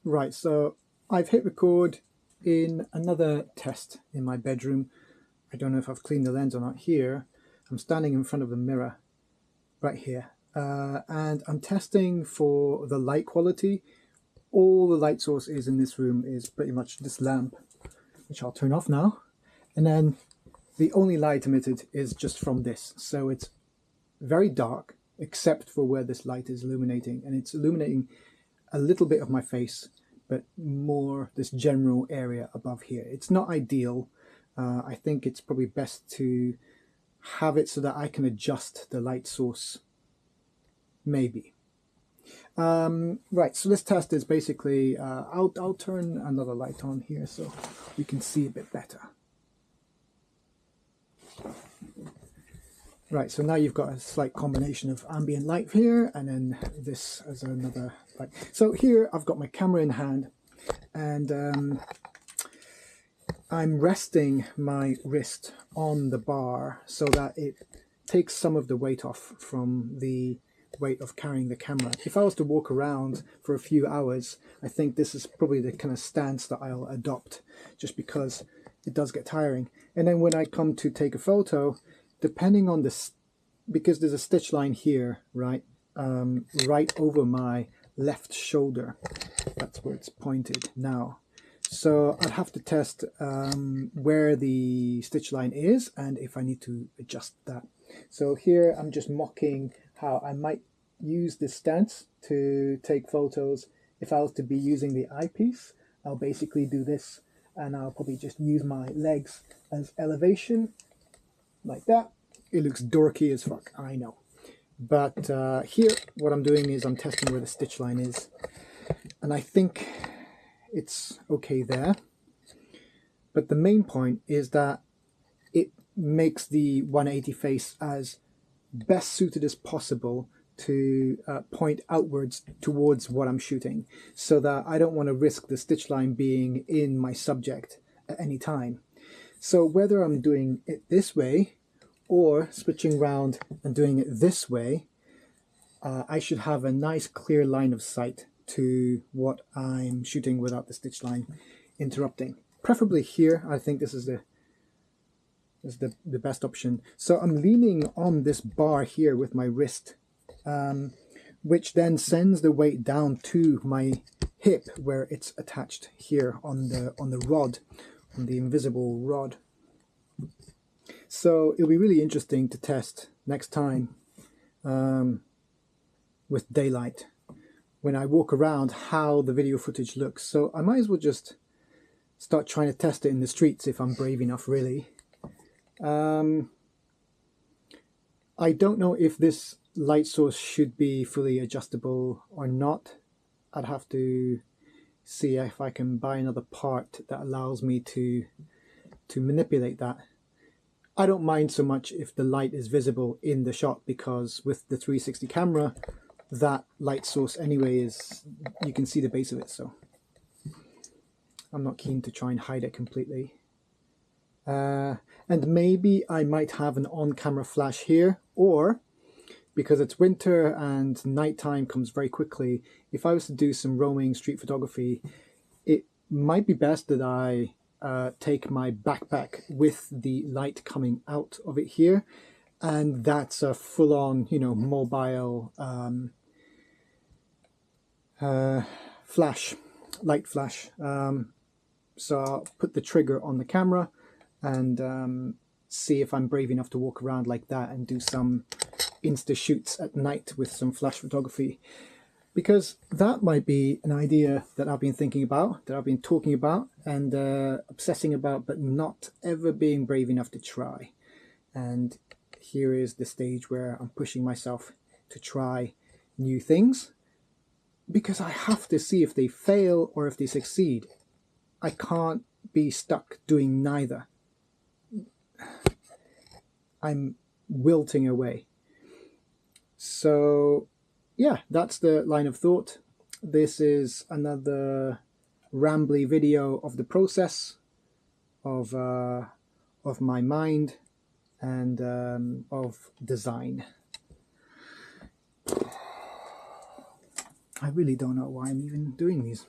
Right, so I've hit record in another test in my bedroom. I don't know if I've cleaned the lens or not here. I'm standing in front of a mirror right here, and I'm testing for the light quality. All the light source is in this room is pretty much this lamp, which I'll turn off now. And then the only light emitted is just from this. So it's very dark, except for where this light is illuminating. And it's illuminating a little bit of my face, but more this general area above here. It's not ideal. I think it's probably best to have it so that I can adjust the light source, maybe. Right, so this test is basically, I'll turn another light on here so we can see a bit better. Right, so now you've got a slight combination of ambient light here, and then this as another light. So here I've got my camera in hand, and I'm resting my wrist on the bar so that it takes some of the weight off from the weight of carrying the camera. If I was to walk around for a few hours, I think this is probably the kind of stance that I'll adopt, just because it does get tiring. And then when I come to take a photo, depending on this, because there's a stitch line here, right, right over my left shoulder. That's where it's pointed now. So I'd have to test where the stitch line is and if I need to adjust that. So here I'm just mocking how I might use this stance to take photos. If I was to be using the eyepiece, I'll basically do this, and I'll probably just use my legs as elevation, like that. It looks dorky as fuck, I know. But here, what I'm doing is I'm testing where the stitch line is. And I think it's okay there. But the main point is that it makes the 180 face as best suited as possible to point outwards towards what I'm shooting, so that I don't want to risk the stitch line being in my subject at any time. So whether I'm doing it this way or switching around and doing it this way, I should have a nice clear line of sight to what I'm shooting without the stitch line interrupting. Preferably here. I think this is the best option. So I'm leaning on this bar here with my wrist, which then sends the weight down to my hip where it's attached here on the rod, on the invisible rod. So it'll be really interesting to test next time with daylight when I walk around how the video footage looks. So I might as well just start trying to test it in the streets if I'm brave enough, really. I don't know if this light source should be fully adjustable or not. I'd have to see if I can buy another part that allows me to manipulate that. I don't mind so much if the light is visible in the shot, because with the 360 camera, that light source anyway is, you can see the base of it, so I'm not keen to try and hide it completely. And maybe I might have an on-camera flash here, or because it's winter and nighttime comes very quickly, if I was to do some roaming street photography, it might be best that I take my backpack with the light coming out of it here, and that's a full-on, you know, mobile flash, light flash. So I'll put the trigger on the camera and see if I'm brave enough to walk around like that and do some Insta shoots at night with some flash photography, because that might be an idea that I've been thinking about, that I've been talking about and obsessing about, but not ever being brave enough to try. And here is the stage where I'm pushing myself to try new things, because I have to see if they fail or if they succeed. I can't be stuck doing neither. I'm wilting away. So yeah, that's the line of thought. This is another rambly video of the process of my mind and of design. I really don't know why I'm even doing these.